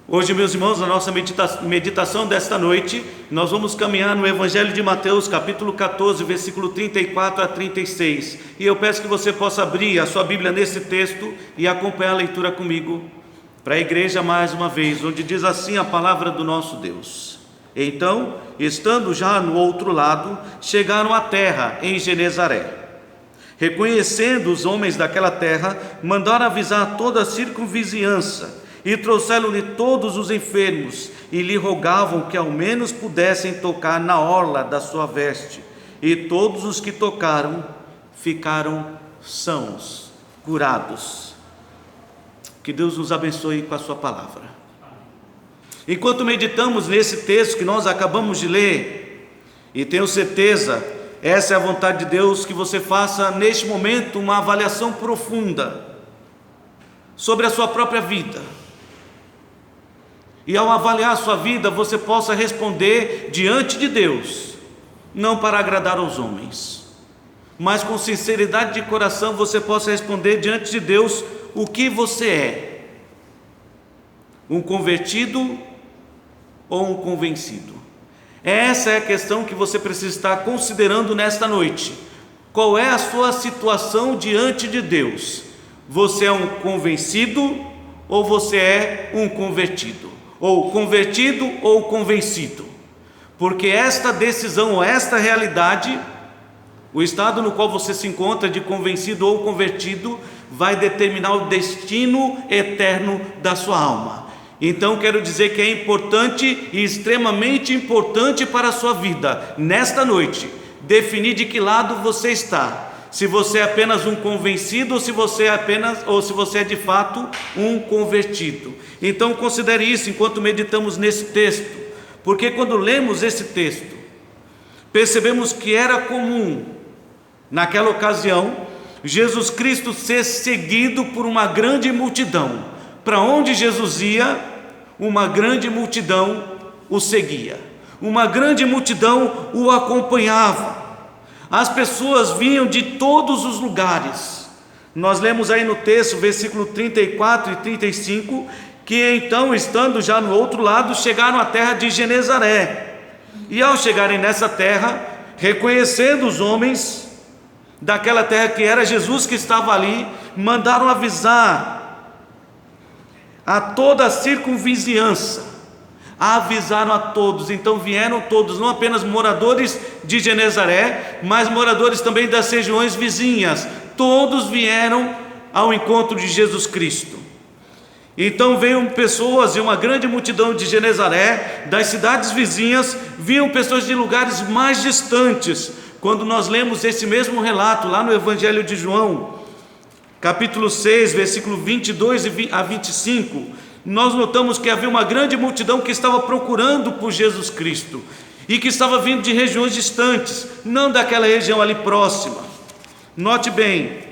Hoje, meus irmãos, na nossa meditação desta noite, nós vamos caminhar no Evangelho de Mateus, capítulo 14, versículo 34 a 36. E eu peço que você possa abrir a sua Bíblia nesse texto e acompanhar a leitura comigo para a igreja mais uma vez, onde diz assim a palavra do nosso Deus. Então, estando já no outro lado, chegaram à terra em Genezaré. Reconhecendo os homens daquela terra, mandaram avisar toda a circunvizinhança, e trouxeram-lhe todos os enfermos, e lhe rogavam que ao menos pudessem tocar na orla da sua veste. E todos os que tocaram ficaram sãos, curados. Que Deus nos abençoe com a sua palavra. Enquanto meditamos nesse texto que nós acabamos de ler, e tenho certeza, essa é a vontade de Deus, que você faça neste momento uma avaliação profunda sobre a sua própria vida. E ao avaliar a sua vida, você possa responder diante de Deus, não para agradar aos homens, mas com sinceridade de coração você possa responder diante de Deus o que você é: um convertido ou um convencido? Essa é a questão que você precisa estar considerando nesta noite. Qual é a sua situação diante de Deus? Você é um convencido ou você é um convertido? Ou convertido ou convencido? Porque esta decisão ou esta realidade, o estado no qual você se encontra de convencido ou convertido, vai determinar o destino eterno da sua alma. Então quero dizer que é importante e extremamente importante para a sua vida, nesta noite, definir de que lado você está. Se você é apenas um convencido ou se você é de fato um convertido. Então considere isso enquanto meditamos nesse texto, porque quando lemos esse texto, percebemos que era comum, naquela ocasião, Jesus Cristo ser seguido por uma grande multidão. Para onde Jesus ia, uma grande multidão o seguia, uma grande multidão o acompanhava. As pessoas vinham de todos os lugares. Nós lemos aí no texto, versículo 34 e 35, que então, estando já no outro lado, chegaram à terra de Genezaré. E ao chegarem nessa terra, reconhecendo os homens daquela terra que era Jesus que estava ali, mandaram avisar a toda a circunvizinhança. Avisaram a todos. Então vieram todos, não apenas moradores de Genezaré, mas moradores também das regiões vizinhas. Todos vieram ao encontro de Jesus Cristo. Então veio pessoas, e uma grande multidão de Genezaré, das cidades vizinhas, vinham pessoas de lugares mais distantes. Quando nós lemos esse mesmo relato lá no Evangelho de João, capítulo 6, versículo 22 a 25, nós notamos que havia uma grande multidão que estava procurando por Jesus Cristo, e que estava vindo de regiões distantes, não daquela região ali próxima. Note bem,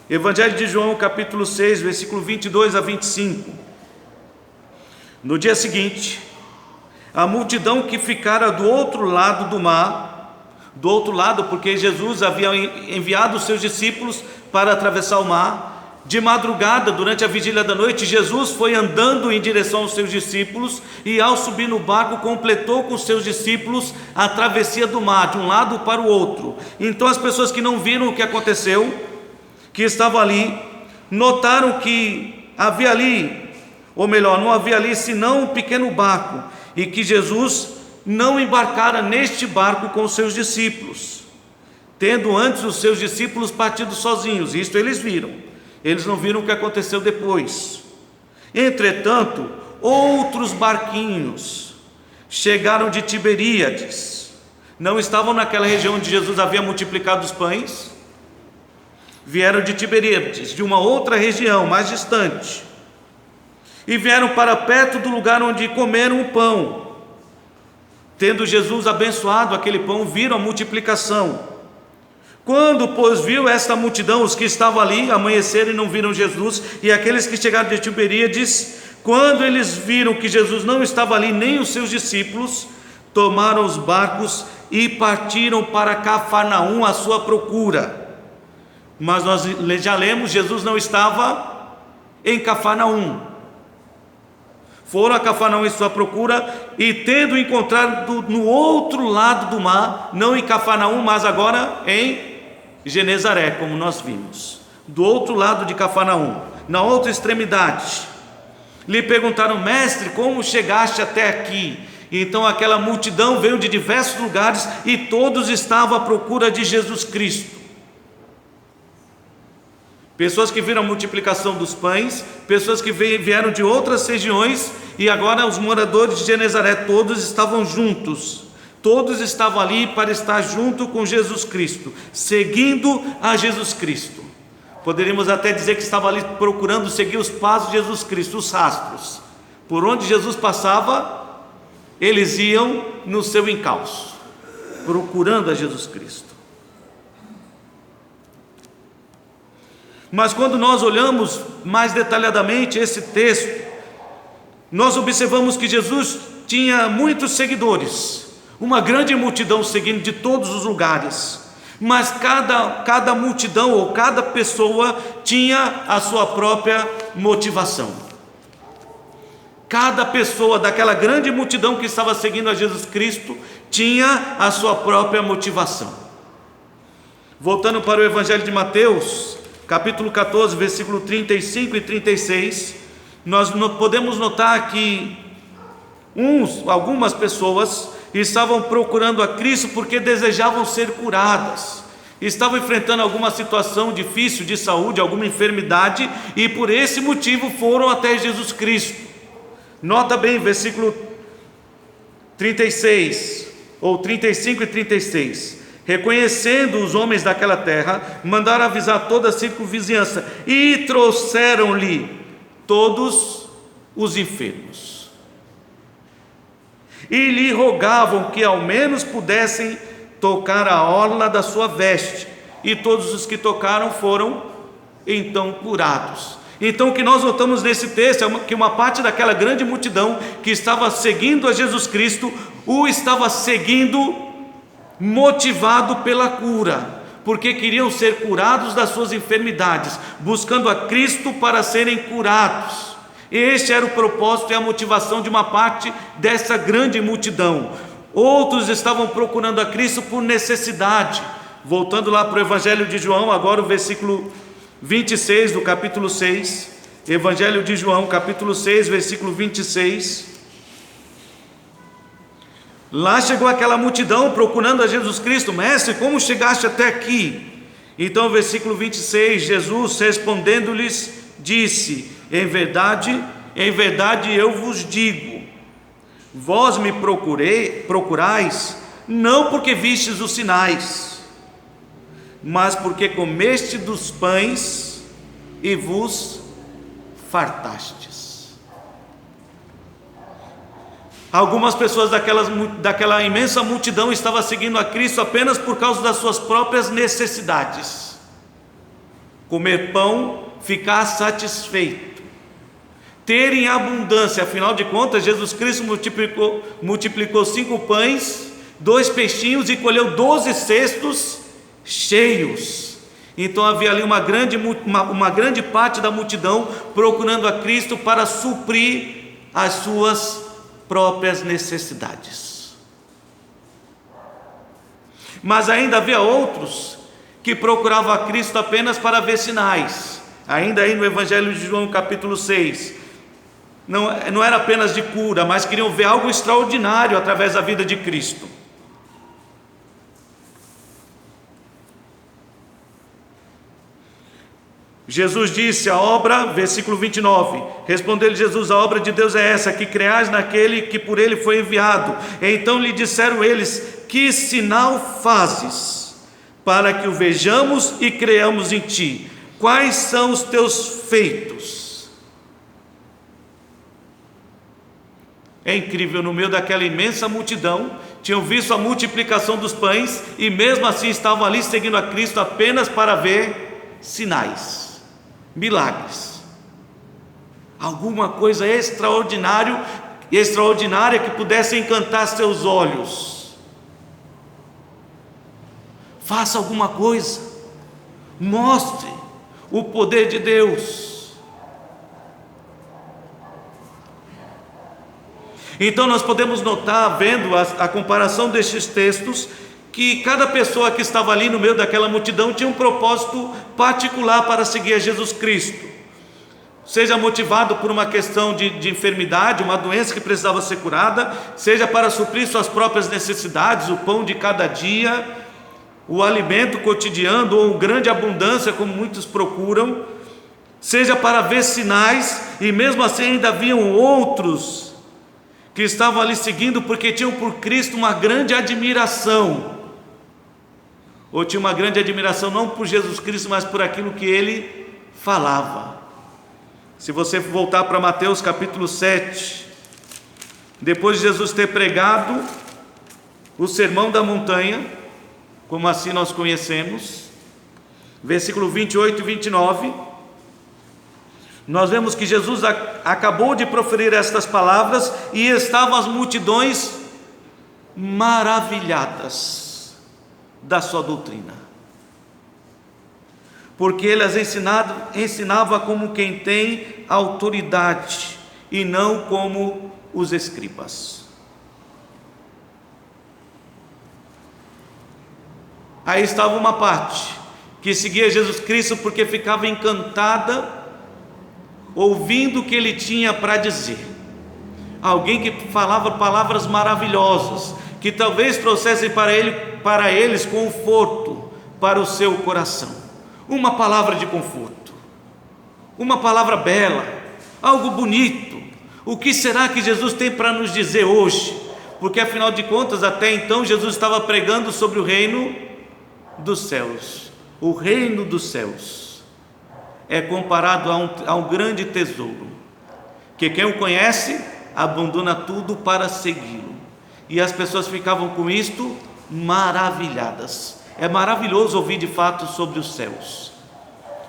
Evangelho de João, capítulo 6, versículo 22 a 25. No dia seguinte, a multidão que ficara do outro lado do mar, do outro lado porque Jesus havia enviado os seus discípulos para atravessar o mar, de madrugada, durante a vigília da noite, Jesus foi andando em direção aos seus discípulos, e ao subir no barco, completou com os seus discípulos a travessia do mar, de um lado para o outro. Então as pessoas que não viram o que aconteceu, que estavam ali, notaram que havia ali, ou melhor, não havia ali senão um pequeno barco, e que Jesus não embarcara neste barco com os seus discípulos, tendo antes os seus discípulos partido sozinhos. Isto eles viram. Eles não viram o que aconteceu depois. Entretanto, outros barquinhos chegaram de Tiberíades. Não estavam naquela região onde Jesus havia multiplicado os pães. Vieram de Tiberíades, de uma outra região mais distante, e vieram para perto do lugar onde comeram o pão. Tendo Jesus abençoado aquele pão, viram a multiplicação. Quando, pois, viu esta multidão, os que estavam ali amanheceram e não viram Jesus, e aqueles que chegaram de Tiberíades, quando eles viram que Jesus não estava ali, nem os seus discípulos, tomaram os barcos e partiram para Cafarnaum à sua procura. Mas nós já lemos, Jesus não estava em Cafarnaum. Foram a Cafarnaum em sua procura, e tendo encontrado no outro lado do mar, não em Cafarnaum, mas agora em Genezaré, como nós vimos, do outro lado de Cafarnaum, na outra extremidade, lhe perguntaram: mestre, como chegaste até aqui? Então aquela multidão veio de diversos lugares e todos estavam à procura de Jesus Cristo. Pessoas que viram a multiplicação dos pães, pessoas que vieram de outras regiões, e agora os moradores de Genezaré todos estavam juntos. Todos estavam ali para estar junto com Jesus Cristo, seguindo a Jesus Cristo. Poderíamos até dizer que estavam ali procurando seguir os passos de Jesus Cristo, os rastros. Por onde Jesus passava, eles iam no seu encalço, procurando a Jesus Cristo. Mas quando nós olhamos mais detalhadamente esse texto, nós observamos que Jesus tinha muitos seguidores, uma grande multidão seguindo de todos os lugares, mas cada multidão ou cada pessoa tinha a sua própria motivação. Cada pessoa daquela grande multidão que estava seguindo a Jesus Cristo tinha a sua própria motivação. Voltando para o Evangelho de Mateus, capítulo 14, versículo 35 e 36, nós podemos notar que algumas pessoas estavam procurando a Cristo porque desejavam ser curadas, estavam enfrentando alguma situação difícil de saúde, alguma enfermidade, e por esse motivo foram até Jesus Cristo. Nota bem, versículo 36, ou 35 e 36. Reconhecendo os homens daquela terra, mandaram avisar toda a circunvizinhança, e trouxeram-lhe todos os enfermos, e lhe rogavam que ao menos pudessem tocar a orla da sua veste, e todos os que tocaram foram então curados. Então o que nós notamos nesse texto é que uma parte daquela grande multidão que estava seguindo a Jesus Cristo, o estava seguindo motivado pela cura, porque queriam ser curados das suas enfermidades, buscando a Cristo para serem curados. Este era o propósito e a motivação de uma parte dessa grande multidão. Outros estavam procurando a Cristo por necessidade. Voltando lá para o Evangelho de João, agora o versículo 26 do capítulo 6, Evangelho de João, capítulo 6, versículo 26. Lá chegou aquela multidão procurando a Jesus Cristo: mestre, como chegaste até aqui? Então, versículo 26, Jesus respondendo-lhes disse: em verdade eu vos digo, vós me procurais, não porque vistes os sinais, mas porque comeste dos pães e vos fartastes. Algumas pessoas daquela imensa multidão estavam seguindo a Cristo apenas por causa das suas próprias necessidades. Comer pão, ficar satisfeito, ter em abundância. Afinal de contas, Jesus Cristo multiplicou 5 pães, 2 peixinhos, e colheu 12 cestos cheios. Então havia ali uma grande parte da multidão procurando a Cristo para suprir as suas próprias necessidades. Mas ainda havia outros que procuravam a Cristo apenas para ver sinais. Ainda aí no Evangelho de João, capítulo 6, não era apenas de cura, mas queriam ver algo extraordinário através da vida de Cristo. Jesus disse: a obra, versículo 29, respondeu-lhe Jesus: a obra de Deus é essa, que creais naquele que por ele foi enviado. Então lhe disseram eles: que sinal fazes, para que o vejamos e creamos em ti? Quais são os teus feitos? É incrível, no meio daquela imensa multidão, tinham visto a multiplicação dos pães, e mesmo assim estavam ali seguindo a Cristo apenas para ver sinais, milagres, alguma coisa extraordinária que pudesse encantar seus olhos. Faça alguma coisa, mostre o poder de Deus. Então nós podemos notar, vendo a comparação destes textos, que cada pessoa que estava ali no meio daquela multidão tinha um propósito particular para seguir a Jesus Cristo, seja motivado por uma questão de enfermidade, uma doença que precisava ser curada, seja para suprir suas próprias necessidades, o pão de cada dia, o alimento cotidiano ou grande abundância, como muitos procuram, seja para ver sinais, e mesmo assim ainda haviam outros que estavam ali seguindo porque tinham por Cristo uma grande admiração, ou tinham uma grande admiração não por Jesus Cristo, mas por aquilo que ele falava. Se você voltar para Mateus capítulo 7, depois de Jesus ter pregado o Sermão da Montanha, como assim nós conhecemos, versículo 28 e 29, nós vemos que Jesus acabou de proferir estas palavras e estavam as multidões maravilhadas da sua doutrina, porque ele as ensinava como quem tem autoridade e não como os escribas. Aí estava uma parte que seguia Jesus Cristo porque ficava encantada ouvindo o que ele tinha para dizer, alguém que falava palavras maravilhosas, que talvez trouxessem para eles conforto para o seu coração, uma palavra de conforto, uma palavra bela, algo bonito. O que será que Jesus tem para nos dizer hoje? Porque afinal de contas, até então Jesus estava pregando sobre o reino dos céus. O reino dos céus é comparado a um grande tesouro, que quem o conhece abandona tudo para segui-lo, e as pessoas ficavam com isto maravilhadas. É maravilhoso ouvir de fato sobre os céus,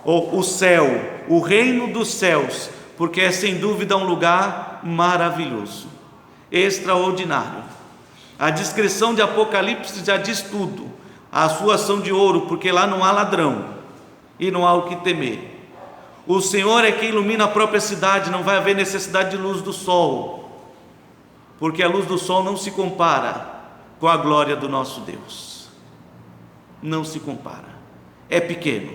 ou o céu, o reino dos céus, porque é sem dúvida um lugar maravilhoso, extraordinário. A descrição de Apocalipse já diz tudo. A sua ação de ouro, porque lá não há ladrão e não há o que temer. O Senhor é quem ilumina a própria cidade, não vai haver necessidade de luz do sol, porque a luz do sol não se compara com a glória do nosso Deus. Não se compara. É pequeno,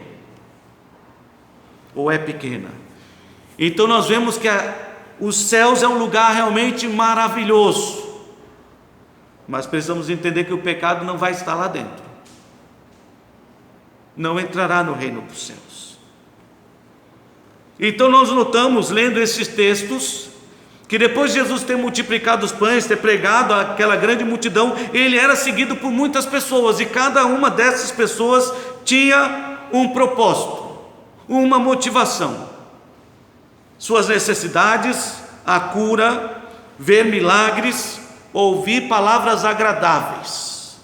ou é pequena. Então nós vemos que os céus é um lugar realmente maravilhoso, mas precisamos entender que o pecado não vai estar lá dentro, não entrará no reino dos céus. Então nós notamos, lendo esses textos, que depois de Jesus ter multiplicado os pães, ter pregado aquela grande multidão, ele era seguido por muitas pessoas, e cada uma dessas pessoas tinha um propósito, uma motivação, suas necessidades, a cura, ver milagres, ouvir palavras agradáveis.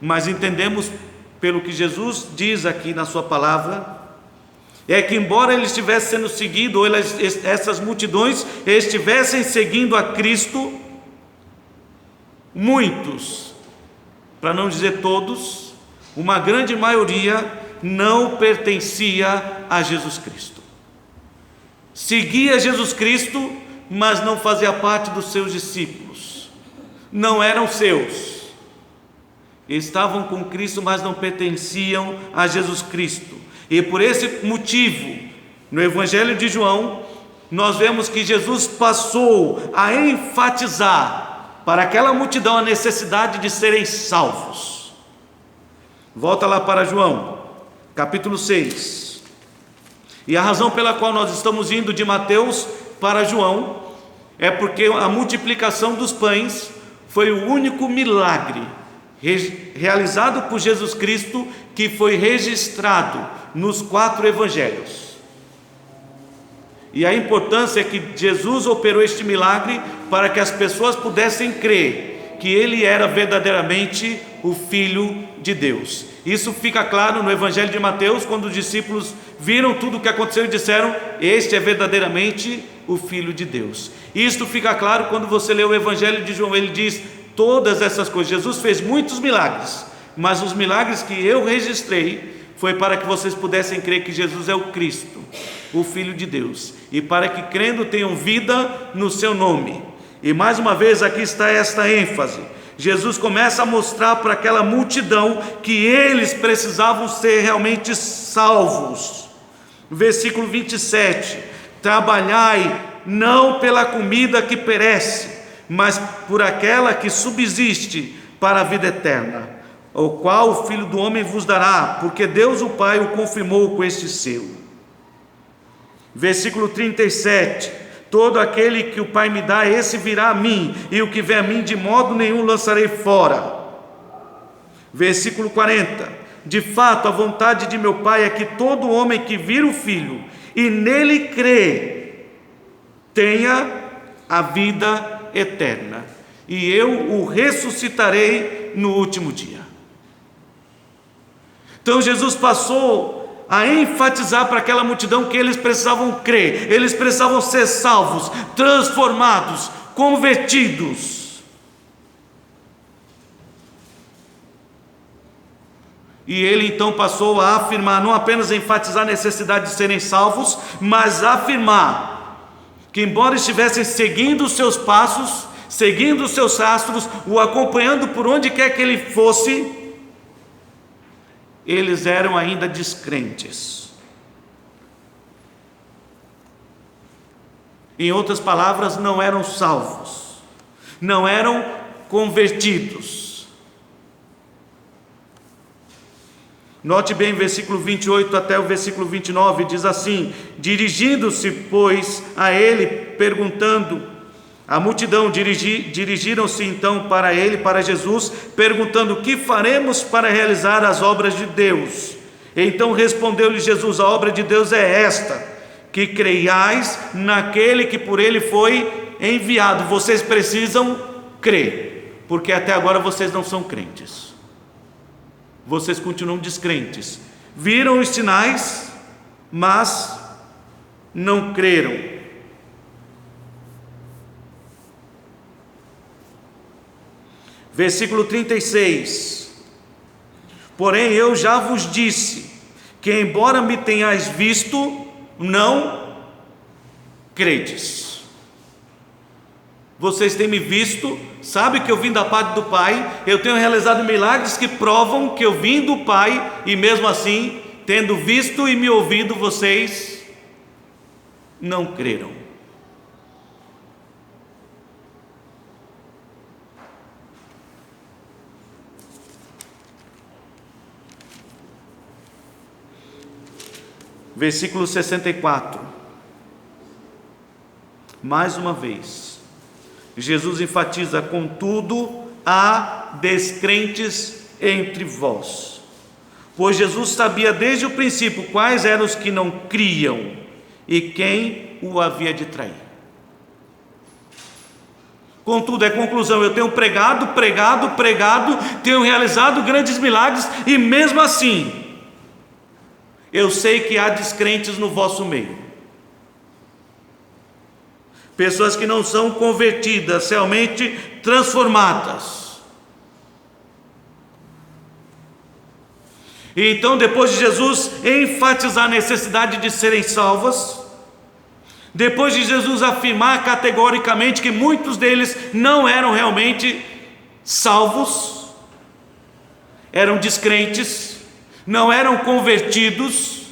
Mas entendemos, pelo que Jesus diz aqui na sua palavra, é que embora ele estivesse sendo seguido, ou essas multidões estivessem seguindo a Cristo, muitos, para não dizer todos, uma grande maioria não pertencia a Jesus Cristo. Seguia Jesus Cristo, mas não fazia parte dos seus discípulos, não eram seus. Estavam com Cristo, mas não pertenciam a Jesus Cristo. E por esse motivo, no Evangelho de João, nós vemos que Jesus passou a enfatizar para aquela multidão a necessidade de serem salvos. Volta lá para João, capítulo 6. E a razão pela qual nós estamos indo de Mateus para João é porque a multiplicação dos pães foi o único milagre realizado por Jesus Cristo que foi registrado nos 4 evangelhos. E a importância é que Jesus operou este milagre para que as pessoas pudessem crer que ele era verdadeiramente o Filho de Deus. Isso fica claro no Evangelho de Mateus, quando os discípulos viram tudo o que aconteceu e disseram: este é verdadeiramente o Filho de Deus. Isto fica claro quando você lê o Evangelho de João. Ele diz todas essas coisas. Jesus fez muitos milagres, mas os milagres que eu registrei foi para que vocês pudessem crer que Jesus é o Cristo, o Filho de Deus, e para que crendo tenham vida no seu nome. E mais uma vez aqui está esta ênfase. Jesus começa a mostrar para aquela multidão que eles precisavam ser realmente salvos. Versículo 27: trabalhai não pela comida que perece, mas por aquela que subsiste para a vida eterna, o qual o Filho do Homem vos dará, porque Deus o Pai o confirmou com este selo. Versículo 37: todo aquele que o Pai me dá, esse virá a mim, e o que vem a mim de modo nenhum lançarei fora. Versículo 40: de fato a vontade de meu Pai é que todo homem que vir o Filho e nele crê tenha a vida eterna, e eu o ressuscitarei no último dia. Então Jesus passou a enfatizar para aquela multidão que eles precisavam crer, eles precisavam ser salvos, transformados, convertidos. E ele então passou a afirmar, não apenas a enfatizar a necessidade de serem salvos, mas a afirmar que embora estivessem seguindo os seus passos, seguindo os seus rastros, o acompanhando por onde quer que ele fosse, eles eram ainda descrentes. Em outras palavras, não eram salvos, não eram convertidos. Note bem o versículo 28 até o versículo 29, diz assim: dirigindo-se, pois, a ele, perguntando, a multidão dirigiram-se então para ele, para Jesus, perguntando: o que faremos para realizar as obras de Deus? Então respondeu-lhe Jesus: a obra de Deus é esta, que creiais naquele que por ele foi enviado. Vocês precisam crer, porque até agora vocês não são crentes. Vocês continuam descrentes, viram os sinais, mas não creram. Versículo 36: porém eu já vos disse, que embora me tenhais visto, não credes. Vocês têm me visto, sabe que eu vim da parte do Pai, eu tenho realizado milagres que provam que eu vim do Pai, e mesmo assim, tendo visto e me ouvido, vocês não creram. Versículo 64. Mais uma vez Jesus enfatiza: contudo há descrentes entre vós. Pois Jesus sabia desde o princípio quais eram os que não criam e quem o havia de trair. Contudo, é conclusão: eu tenho pregado, tenho realizado grandes milagres, e mesmo assim eu sei que há descrentes no vosso meio. Pessoas que não são convertidas, realmente transformadas. E então, depois de Jesus enfatizar a necessidade de serem salvas, depois de Jesus afirmar categoricamente que muitos deles não eram realmente salvos, eram descrentes, não eram convertidos,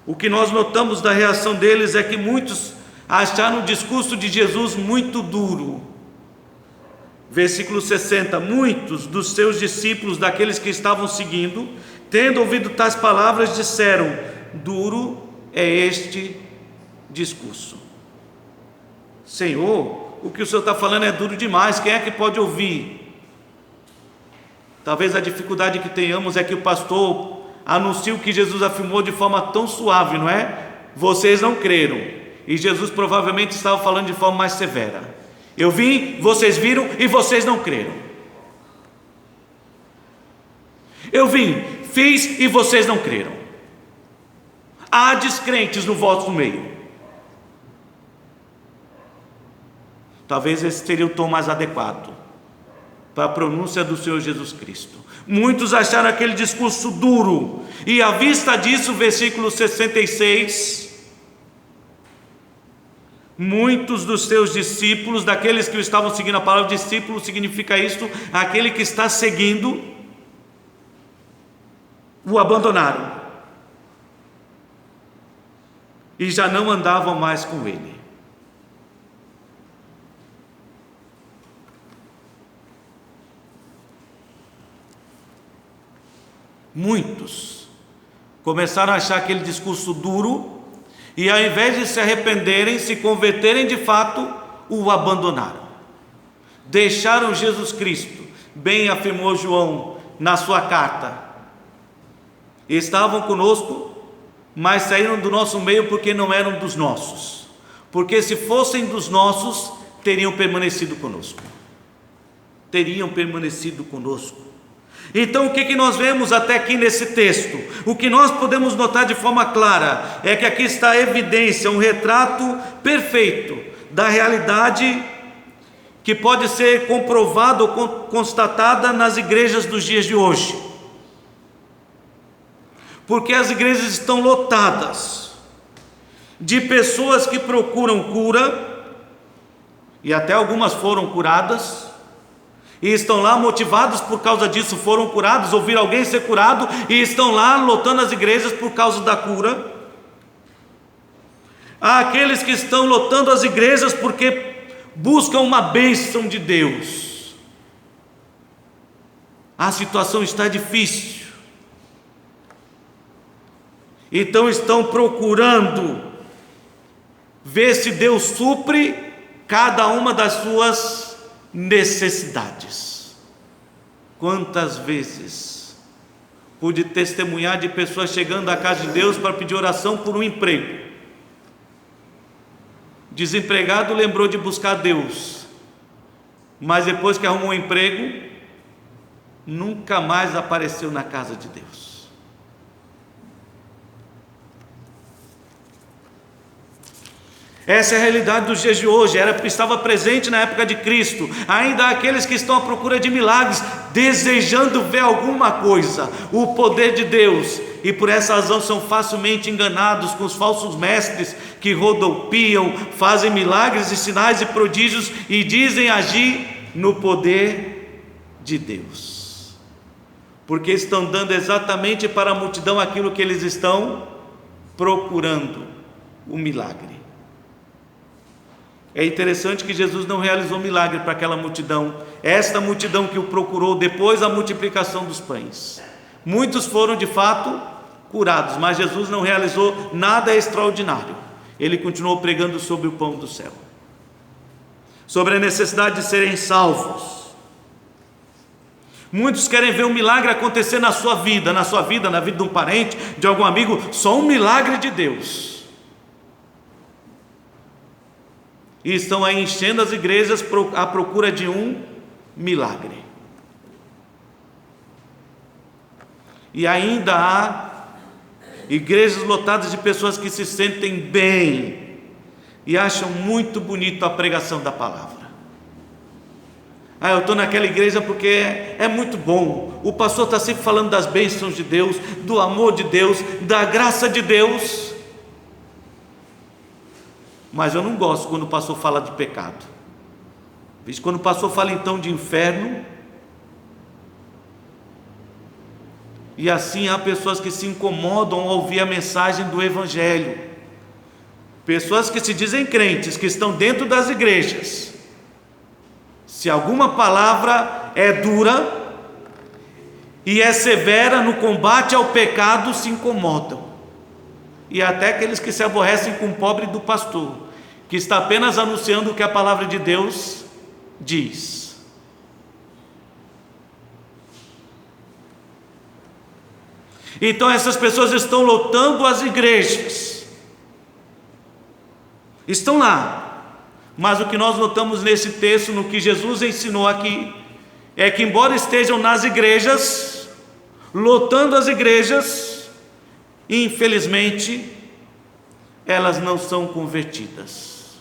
o que nós notamos da reação deles é que muitos acharam o discurso de Jesus muito duro. Versículo 60: muitos dos seus discípulos, daqueles que estavam seguindo, tendo ouvido tais palavras, disseram: duro é este discurso. Senhor, o que o Senhor está falando é duro demais, quem é que pode ouvir? Talvez a dificuldade que tenhamos é que o pastor anuncia o que Jesus afirmou de forma tão suave, não é? Vocês não creram. E Jesus provavelmente estava falando de forma mais severa: eu vim, vocês viram e vocês não creram. Eu vim, fiz e vocês não creram. Há descrentes no vosso meio. Talvez esse seria o tom mais adequado para a pronúncia do Senhor Jesus Cristo. Muitos acharam aquele discurso duro, e à vista disso, versículo 66, muitos dos seus discípulos, daqueles que estavam seguindo a palavra, discípulo significa isto, aquele que está seguindo, o abandonaram, e já não andavam mais com ele. Muitos começaram a achar aquele discurso duro, e ao invés de se arrependerem, se converterem de fato, o abandonaram. Deixaram Jesus Cristo, bem afirmou João na sua carta. Estavam conosco, mas saíram do nosso meio porque não eram dos nossos. Porque se fossem dos nossos, teriam permanecido conosco. Teriam permanecido conosco. Então o que nós vemos até aqui nesse texto? O que nós podemos notar de forma clara é que aqui está a evidência, um retrato perfeito da realidade que pode ser comprovada ou constatada nas igrejas dos dias de hoje. Porque as igrejas estão lotadas de pessoas que procuram cura, e até algumas foram curadas, e estão lá motivados por causa disso, foram curados, ouviram alguém ser curado, e estão lá lotando as igrejas por causa da cura. Há aqueles que estão lotando as igrejas porque buscam uma bênção de Deus. A situação está difícil, então estão procurando ver se Deus supre cada uma das suas necessidades. Quantas vezes pude testemunhar de pessoas chegando à casa de Deus para pedir oração por um emprego. Desempregado lembrou de buscar Deus, mas depois que arrumou um emprego, nunca mais apareceu na casa de Deus. Essa é a realidade dos dias de hoje, estava presente na época de Cristo. Ainda há aqueles que estão à procura de milagres, desejando ver alguma coisa, o poder de Deus, e por essa razão são facilmente enganados com os falsos mestres que rodopiam, fazem milagres e sinais e prodígios e dizem agir no poder de Deus, porque estão dando exatamente para a multidão aquilo que eles estão procurando, o milagre. É interessante que Jesus não realizou milagre para aquela multidão, esta multidão que o procurou depois da multiplicação dos pães. Muitos foram de fato curados, mas Jesus não realizou nada extraordinário. Ele continuou pregando sobre o pão do céu, sobre a necessidade de serem salvos. Muitos querem ver um milagre acontecer na sua vida, na vida de um parente, de algum amigo, só um milagre de Deus. E estão aí enchendo as igrejas à procura de um milagre. E ainda há igrejas lotadas de pessoas que se sentem bem e acham muito bonito a pregação da palavra. Eu estou naquela igreja porque é muito bom, o pastor está sempre falando das bênçãos de Deus, do amor de Deus, da graça de Deus. Mas eu não gosto quando o pastor fala de pecado. Quando o pastor fala então de inferno. E assim há pessoas que se incomodam ao ouvir a mensagem do Evangelho. Pessoas que se dizem crentes, que estão dentro das igrejas. Se alguma palavra é dura e é severa no combate ao pecado, se incomodam. E até aqueles que se aborrecem com o pobre do pastor, que está apenas anunciando o que a palavra de Deus diz. Então essas pessoas estão lotando as igrejas, estão lá, mas o que nós notamos nesse texto, no que Jesus ensinou aqui, é que embora estejam nas igrejas, lotando as igrejas, infelizmente, elas não são convertidas.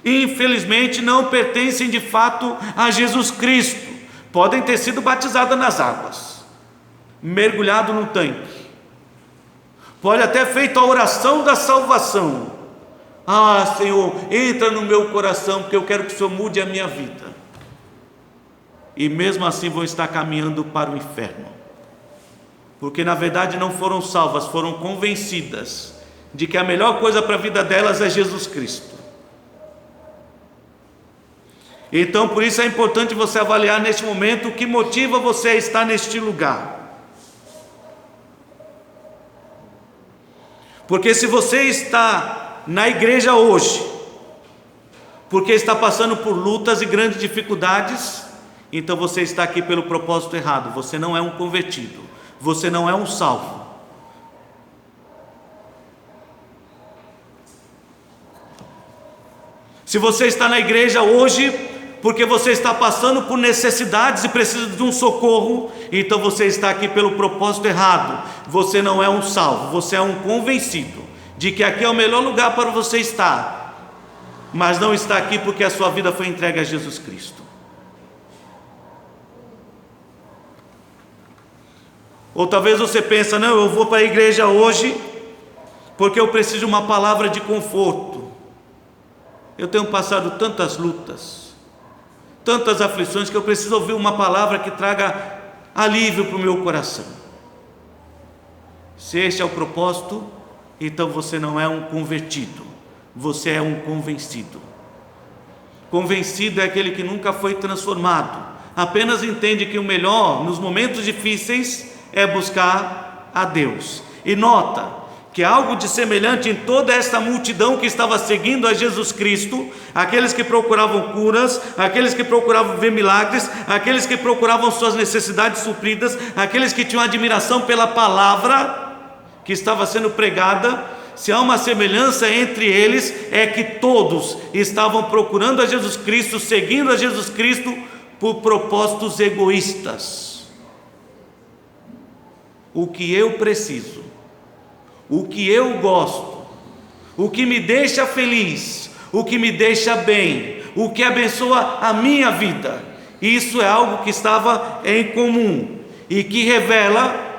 infelizmente não pertencem de fato a Jesus Cristo. Podem ter sido batizadas nas águas, mergulhado no tanque, pode até ter feito a oração da salvação. Ah, Senhor, entra no meu coração, porque eu quero que o Senhor mude a minha vida. E mesmo assim vão estar caminhando para o inferno, porque na verdade não foram salvas, foram convencidas de que a melhor coisa para a vida delas é Jesus Cristo. Então por isso é importante você avaliar neste momento o que motiva você a estar neste lugar. Porque se você está na igreja hoje, porque está passando por lutas e grandes dificuldades, então você está aqui pelo propósito errado. Você não é um convertido, você não é um salvo. Se você está na igreja hoje porque você está passando por necessidades e precisa de um socorro, então você está aqui pelo propósito errado. Você não é um salvo, você é um convencido de que aqui é o melhor lugar para você estar, mas não está aqui porque a sua vida foi entregue a Jesus Cristo. Ou talvez você pense: não, eu vou para a igreja hoje porque eu preciso de uma palavra de conforto. Eu tenho passado tantas lutas, tantas aflições, que eu preciso ouvir uma palavra que traga alívio para o meu coração. Se este é o propósito, então você não é um convertido, você é um convencido. Convencido é aquele que nunca foi transformado, apenas entende que o melhor nos momentos difíceis é buscar a Deus. E nota que algo de semelhante em toda esta multidão que estava seguindo a Jesus Cristo, aqueles que procuravam curas, aqueles que procuravam ver milagres, aqueles que procuravam suas necessidades supridas, aqueles que tinham admiração pela palavra que estava sendo pregada, se há uma semelhança entre eles, é que todos estavam procurando a Jesus Cristo, seguindo a Jesus Cristo por propósitos egoístas. O que eu preciso, o que eu gosto, o que me deixa feliz, o que me deixa bem, o que abençoa a minha vida, isso é algo que estava em comum e que revela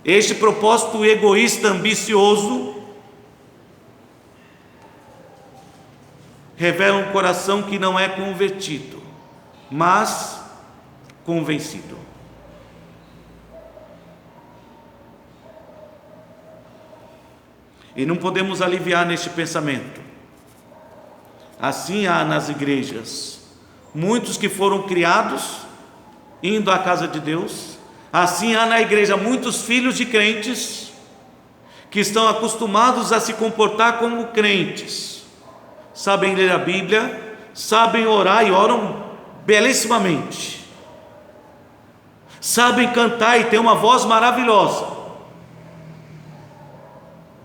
este propósito egoísta, ambicioso, revela um coração que não é convertido, mas convencido. E não podemos aliviar neste pensamento. Assim há nas igrejas muitos que foram criados indo à casa de Deus. Assim há na igreja muitos filhos de crentes que estão acostumados a se comportar como crentes. Sabem ler a Bíblia, sabem orar e oram belíssimamente. Sabem cantar e têm uma voz maravilhosa,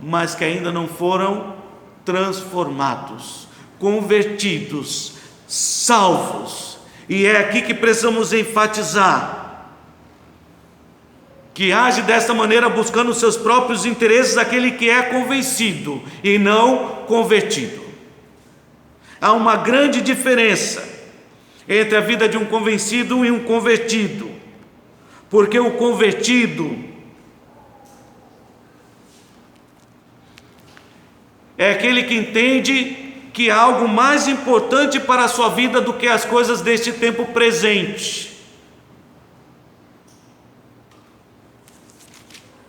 mas que ainda não foram transformados, convertidos, salvos. E é aqui que precisamos enfatizar: que age dessa maneira buscando os seus próprios interesses aquele que é convencido e não convertido. Há uma grande diferença entre a vida de um convencido e um convertido, porque o convertido é aquele que entende que há algo mais importante para a sua vida do que as coisas deste tempo presente.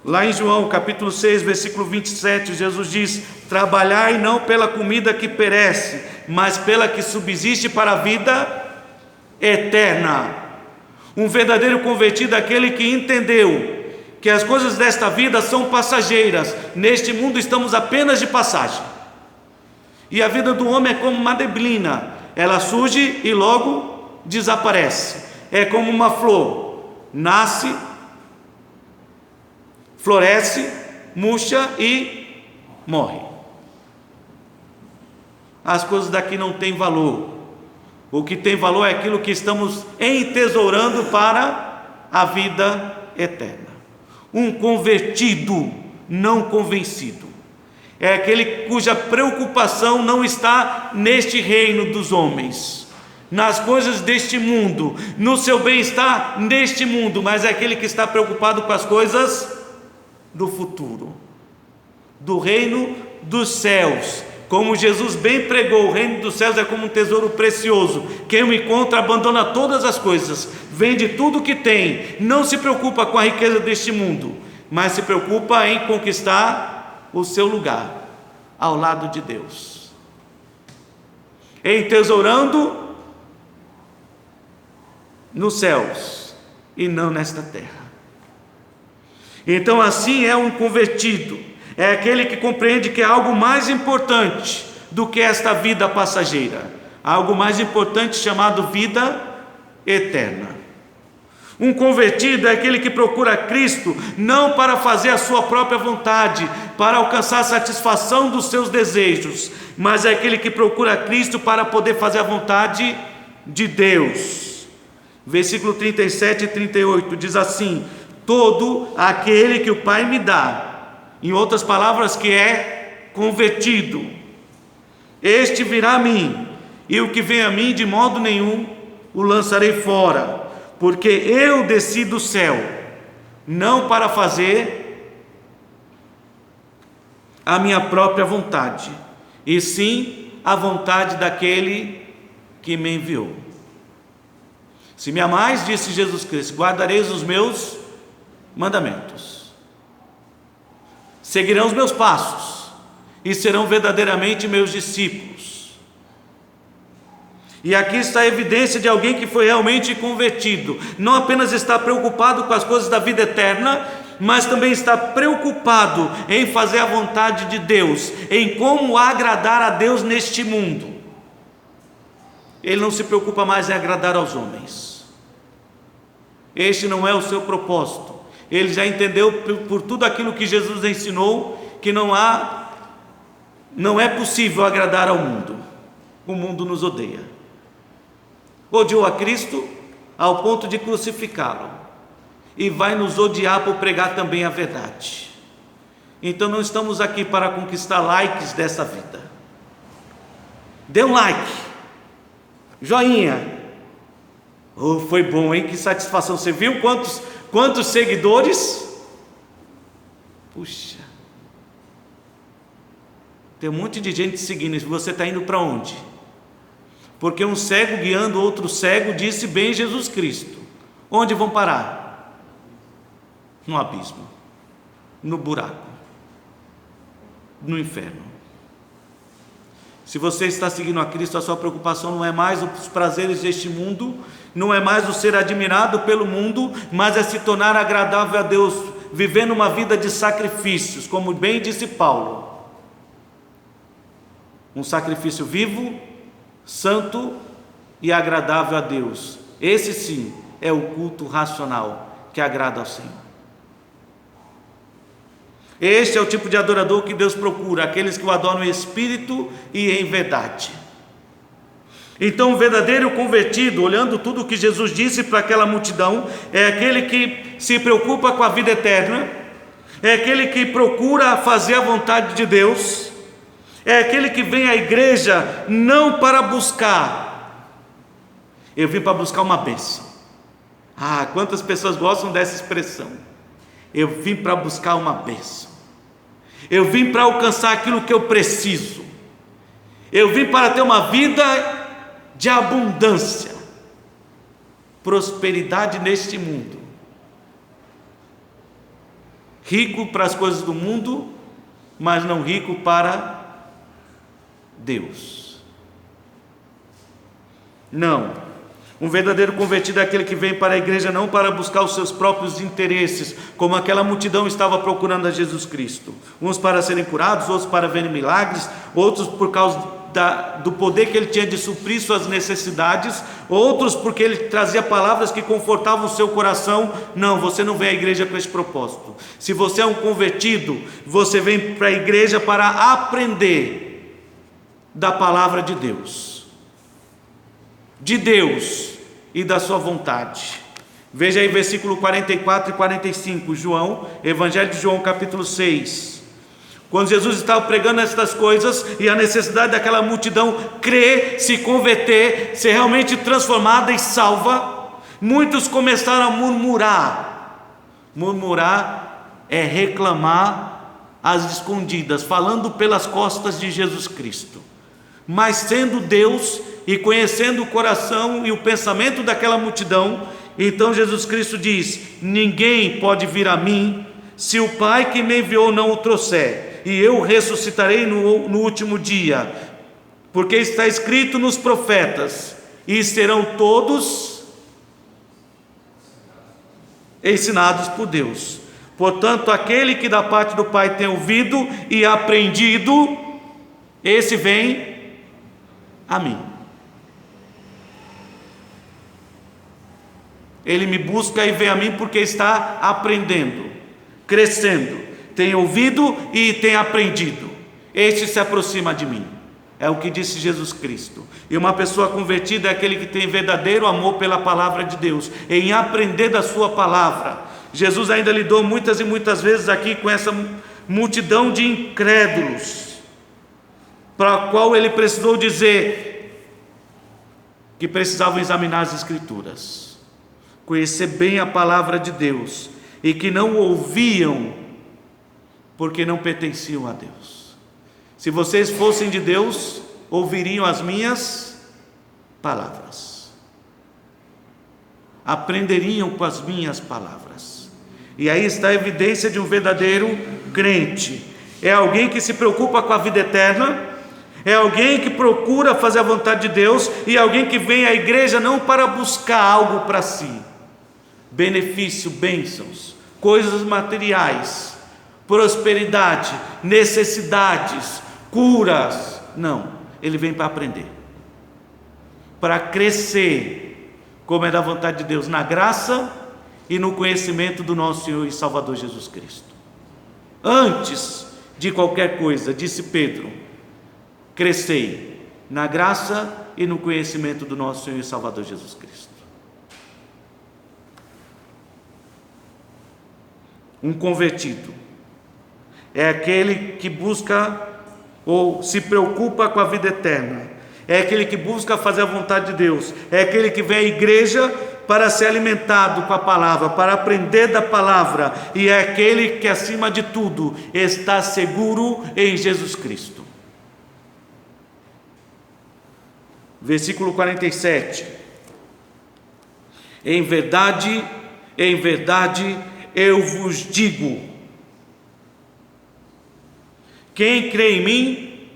Lá em João capítulo 6, versículo 27, Jesus diz: trabalhai não pela comida que perece, mas pela que subsiste para a vida eterna. Um verdadeiro convertido é aquele que entendeu que as coisas desta vida são passageiras. Neste mundo estamos apenas de passagem. E a vida do homem é como uma neblina, ela surge e logo desaparece. É como uma flor, nasce, floresce, murcha e morre. As coisas daqui não têm valor. O que tem valor é aquilo que estamos entesourando para a vida eterna. Um convertido, não convencido, é aquele cuja preocupação não está neste reino dos homens, nas coisas deste mundo, no seu bem-estar neste mundo, mas é aquele que está preocupado com as coisas do futuro, do reino dos céus. Como Jesus bem pregou, o reino dos céus é como um tesouro precioso. Quem o encontra abandona todas as coisas, vende tudo o que tem, não se preocupa com a riqueza deste mundo, mas se preocupa em conquistar o seu lugar ao lado de Deus, entesourando nos céus e não nesta terra. Então assim é um convertido, é aquele que compreende que há algo mais importante do que esta vida passageira, algo mais importante chamado vida eterna. Um convertido é aquele que procura Cristo não para fazer a sua própria vontade, para alcançar a satisfação dos seus desejos, mas é aquele que procura Cristo para poder fazer a vontade de Deus. Versículo 37 e 38 diz assim: todo aquele que o Pai me dá, em outras palavras, que é convertido, este virá a mim, e o que vem a mim de modo nenhum o lançarei fora, porque eu desci do céu, não para fazer a minha própria vontade, e sim a vontade daquele que me enviou. Se me amais, disse Jesus Cristo, guardareis os meus mandamentos, seguirão os meus passos e serão verdadeiramente meus discípulos. E aqui está a evidência de alguém que foi realmente convertido, não apenas está preocupado com as coisas da vida eterna, mas também está preocupado em fazer a vontade de Deus, em como agradar a Deus neste mundo. Ele não se preocupa mais em agradar aos homens. Este não é o seu propósito. Ele já entendeu por tudo aquilo que Jesus ensinou que não é possível agradar ao mundo. O mundo nos odeia. Odiou a Cristo ao ponto de crucificá-lo, e vai nos odiar por pregar também a verdade. Então não estamos aqui para conquistar likes dessa vida. Dê um like, joinha. Oh, foi bom, hein? Que satisfação. Você viu quantos seguidores? Puxa, tem um monte de gente seguindo. Você está indo para onde? Porque um cego guiando outro cego disse bem Jesus Cristo. Onde vão parar? No abismo, no buraco, no inferno. Se você está seguindo a Cristo, a sua preocupação não é mais os prazeres deste mundo, não é mais o ser admirado pelo mundo, mas é se tornar agradável a Deus, vivendo uma vida de sacrifícios, como bem disse Paulo. Um sacrifício vivo, santo e agradável a Deus. Esse sim é o culto racional que agrada ao Senhor. Este é o tipo de adorador que Deus procura, aqueles que o adoram em espírito e em verdade. Então o verdadeiro convertido, olhando tudo o que Jesus disse para aquela multidão, é aquele que se preocupa com a vida eterna, é aquele que procura fazer a vontade de Deus, é aquele que vem à igreja não para buscar. Eu vim para buscar uma bênção. Ah, quantas pessoas gostam dessa expressão. Eu vim para buscar uma bênção. Eu vim para alcançar aquilo que eu preciso. Eu vim para ter uma vida de abundância, prosperidade neste mundo. Rico para as coisas do mundo, mas não rico para Deus. Não. Um verdadeiro convertido é aquele que vem para a igreja não para buscar os seus próprios interesses, como aquela multidão estava procurando a Jesus Cristo. Uns para serem curados, outros para verem milagres, outros por causa do poder que ele tinha de suprir suas necessidades, outros porque ele trazia palavras que confortavam o seu coração. Não, você não vem à igreja com esse propósito. Se você é um convertido, você vem para a igreja para aprender da palavra de Deus e da sua vontade. Veja aí versículo 44 e 45, Evangelho de João capítulo 6. Quando Jesus estava pregando estas coisas e a necessidade daquela multidão crer, se converter, ser realmente transformada e salva, muitos começaram a murmurar. Murmurar é reclamar às escondidas, falando pelas costas de Jesus Cristo. Mas sendo Deus e conhecendo o coração e o pensamento daquela multidão, então Jesus Cristo diz: ninguém pode vir a mim se o Pai que me enviou não o trouxer, e eu ressuscitarei no último dia, porque está escrito nos profetas, e serão todos ensinados por Deus. Portanto, aquele que da parte do Pai tem ouvido e aprendido, esse vem a mim. Ele me busca e vem a mim porque está aprendendo, crescendo, tem ouvido e tem aprendido. Este se aproxima de mim. É o que disse Jesus Cristo. E uma pessoa convertida é aquele que tem verdadeiro amor pela palavra de Deus, em aprender da sua palavra. Jesus ainda lidou muitas e muitas vezes aqui com essa multidão de incrédulos, para a qual ele precisou dizer que precisavam examinar as Escrituras, conhecer bem a palavra de Deus, e que não ouviam porque não pertenciam a Deus. Se vocês fossem de Deus, ouviriam as minhas palavras, aprenderiam com as minhas palavras. E aí está a evidência de um verdadeiro crente. É alguém que se preocupa com a vida eterna, é alguém que procura fazer a vontade de Deus, e alguém que vem à igreja não para buscar algo para si, benefício, bênçãos, coisas materiais, prosperidade, necessidades, curas. Não, ele vem para aprender, para crescer, como é da vontade de Deus, na graça e no conhecimento do nosso Senhor e Salvador Jesus Cristo. Antes de qualquer coisa, disse Pedro, crescei na graça e no conhecimento do nosso Senhor e Salvador Jesus Cristo. Um convertido é aquele que busca ou se preocupa com a vida eterna, é aquele que busca fazer a vontade de Deus, é aquele que vem à igreja para ser alimentado com a palavra, para aprender da palavra, e é aquele que acima de tudo está seguro em Jesus Cristo. Versículo 47: em verdade, eu vos digo, quem crê em mim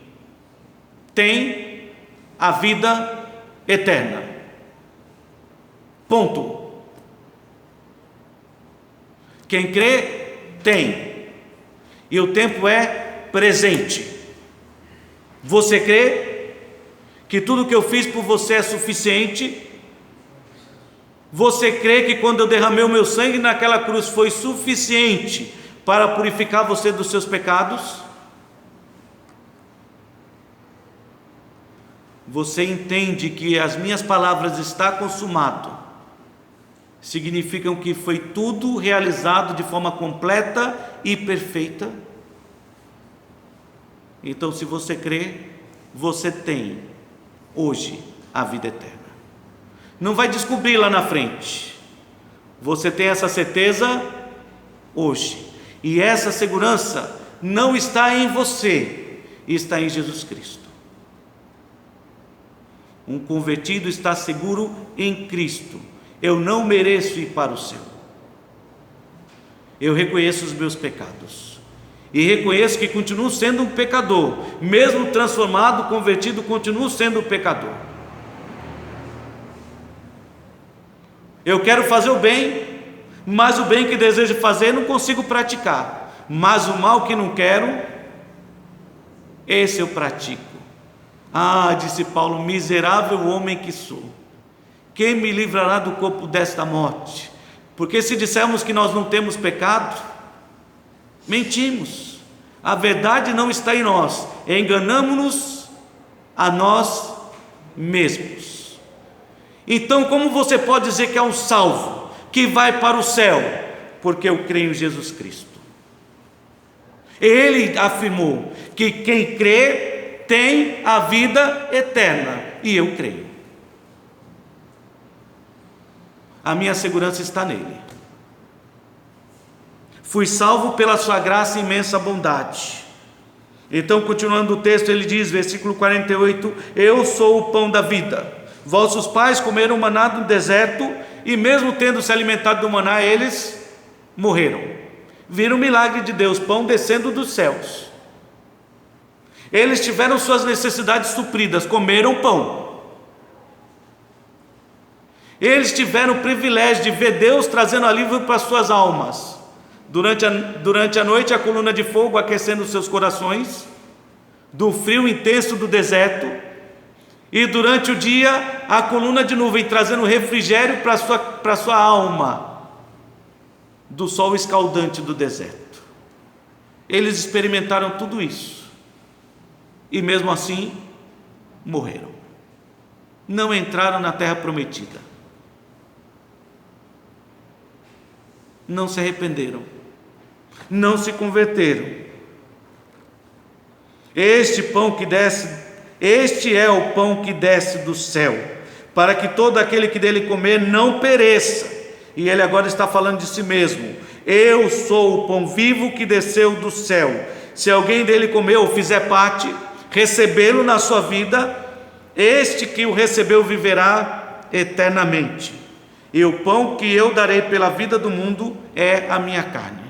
tem a vida eterna. Ponto. Quem crê tem, e o tempo é presente. Você crê que tudo que eu fiz por você é suficiente? Você crê que quando eu derramei o meu sangue naquela cruz foi suficiente para purificar você dos seus pecados? Você entende que as minhas palavras está consumado significam que foi tudo realizado de forma completa e perfeita? Então, se você crê, você tem hoje a vida eterna. Não vai descobrir lá na frente. Você tem essa certeza hoje. E essa segurança não está em você, está em Jesus Cristo. Um convertido está seguro em Cristo. Eu não mereço ir para o céu. Eu reconheço os meus pecados. E reconheço que continuo sendo um pecador. Mesmo transformado, convertido, continuo sendo um pecador. Eu quero fazer o bem, mas o bem que desejo fazer não consigo praticar. Mas o mal que não quero, esse eu pratico. Ah, disse Paulo, miserável homem que sou, quem me livrará do corpo desta morte? Porque se dissermos que nós não temos pecado, mentimos, a verdade não está em nós, enganamo-nos a nós mesmos. Então, como você pode dizer que é um salvo, que vai para o céu? Porque eu creio em Jesus Cristo. Ele afirmou que quem crê tem a vida eterna, e eu creio. A minha segurança está nele. Fui salvo pela sua graça e imensa bondade. Então, continuando o texto, ele diz, versículo 48, eu sou o pão da vida. Vossos pais comeram maná no deserto, e mesmo tendo se alimentado do maná, eles morreram. Viram o milagre de Deus, pão descendo dos céus. Eles tiveram suas necessidades supridas, comeram pão. Eles tiveram o privilégio de ver Deus trazendo alívio para suas almas. Durante a noite, a coluna de fogo aquecendo os seus corações, do frio intenso do deserto, e durante o dia, a coluna de nuvem trazendo refrigério para sua alma, do sol escaldante do deserto. Eles experimentaram tudo isso, e mesmo assim, morreram. Não entraram na terra prometida. Não se arrependeram. Não se converteram. Este é o pão que desce do céu, para que todo aquele que dele comer não pereça. E ele agora está falando de si mesmo. Eu sou o pão vivo que desceu do céu. Se alguém dele comer ou fizer parte, recebê-lo na sua vida, este que o recebeu viverá eternamente. E o pão que eu darei pela vida do mundo é a minha carne.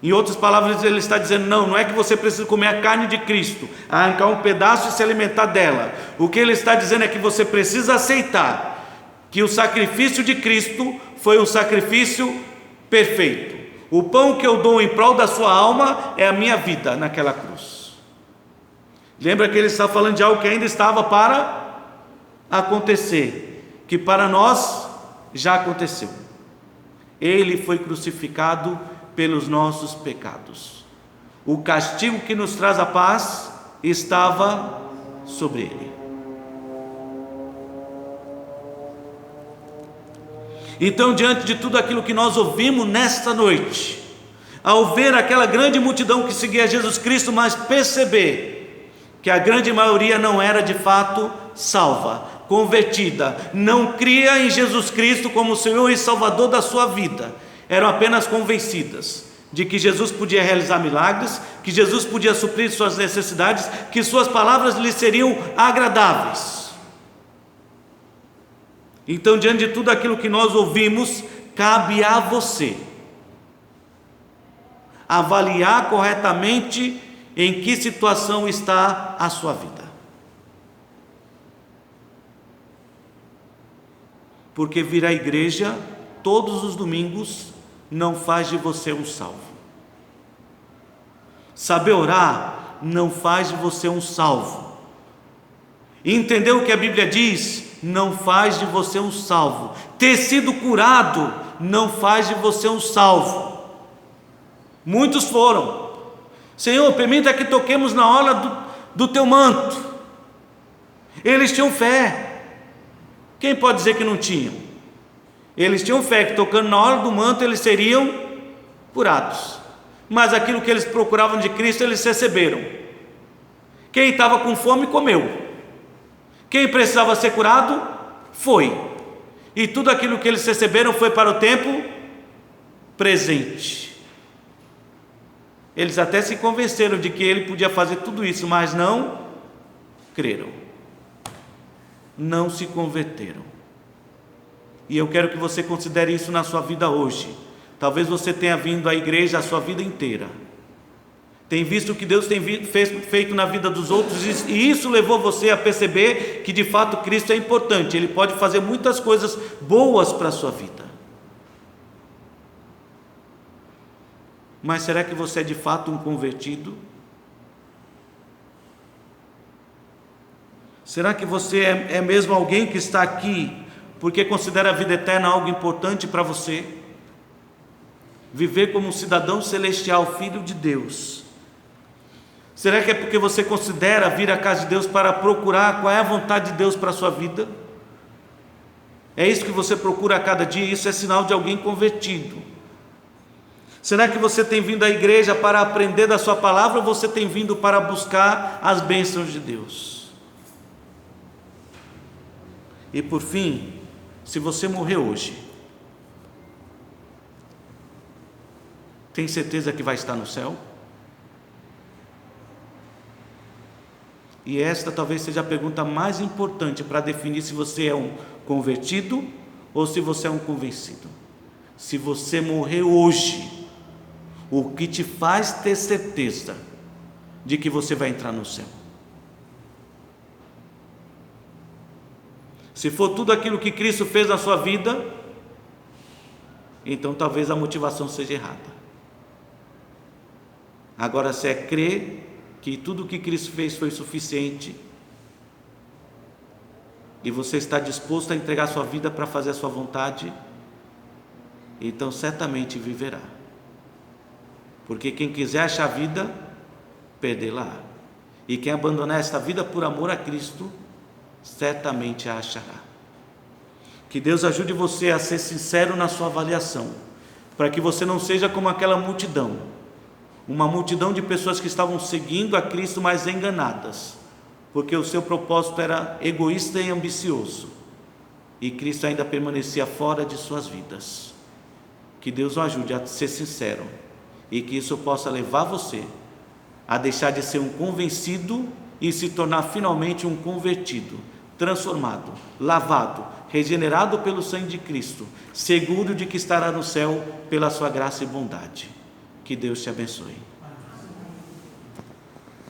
Em outras palavras, ele está dizendo, não é que você precisa comer a carne de Cristo, arrancar um pedaço e se alimentar dela. O que ele está dizendo é que você precisa aceitar que o sacrifício de Cristo foi um sacrifício perfeito. O pão que eu dou em prol da sua alma é a minha vida naquela cruz. Lembra que ele está falando de algo que ainda estava para acontecer, que para nós já aconteceu. Ele foi crucificado pelos nossos pecados. O castigo que nos traz a paz estava sobre ele. Então, diante de tudo aquilo que nós ouvimos nesta noite, ao ver aquela grande multidão que seguia Jesus Cristo, mas perceber que a grande maioria não era de fato salva, convertida, não cria em Jesus Cristo como Senhor e Salvador da sua vida, eram apenas convencidas de que Jesus podia realizar milagres, que Jesus podia suprir suas necessidades, que suas palavras lhe seriam agradáveis. Então, diante de tudo aquilo que nós ouvimos, cabe a você avaliar corretamente em que situação está a sua vida. Porque vir à igreja todos os domingos não faz de você um salvo. Saber orar não faz de você um salvo. Entender o que a Bíblia diz não faz de você um salvo. Ter sido curado não faz de você um salvo. Muitos foram. Senhor, permita que toquemos na orla do teu manto. Eles tinham fé. Quem pode dizer que não tinham? Eles tinham fé que tocando na orla do manto eles seriam curados. Mas aquilo que eles procuravam de Cristo eles receberam. Quem estava com fome comeu. Quem precisava ser curado foi. E tudo aquilo que eles receberam foi para o tempo presente. Eles até se convenceram de que ele podia fazer tudo isso, mas não creram. Não se converteram. E eu quero que você considere isso na sua vida hoje. Talvez você tenha vindo à igreja a sua vida inteira, tem visto o que Deus tem feito na vida dos outros, e isso levou você a perceber que de fato Cristo é importante. Ele pode fazer muitas coisas boas para a sua vida. Mas será que você é de fato um convertido? Será que você é mesmo alguém que está aqui porque considera a vida eterna algo importante para você? Viver como um cidadão celestial, filho de Deus. Será que é porque você considera vir à casa de Deus para procurar qual é a vontade de Deus para a sua vida? É isso que você procura a cada dia, isso é sinal de alguém convertido. Será que você tem vindo à igreja para aprender da sua palavra, ou você tem vindo para buscar as bênçãos de Deus? E por fim, se você morrer hoje, tem certeza que vai estar no céu? E esta talvez seja a pergunta mais importante para definir se você é um convertido ou se você é um convencido. Se você morrer hoje, o que te faz ter certeza de que você vai entrar no céu? Se for tudo aquilo que Cristo fez na sua vida, então talvez a motivação seja errada. Agora, se é crer que tudo o que Cristo fez foi suficiente, e você está disposto a entregar sua vida para fazer a sua vontade, então certamente viverá. Porque quem quiser achar vida, perdê-la. E quem abandonar esta vida por amor a Cristo, certamente a achará. Que Deus ajude você a ser sincero na sua avaliação, para que você não seja como aquela multidão, uma multidão de pessoas que estavam seguindo a Cristo, mas enganadas, porque o seu propósito era egoísta e ambicioso, e Cristo ainda permanecia fora de suas vidas. Que Deus o ajude a ser sincero, e que isso possa levar você a deixar de ser um convencido e se tornar finalmente um convertido, transformado, lavado, regenerado pelo sangue de Cristo, seguro de que estará no céu pela sua graça e bondade. Que Deus te abençoe.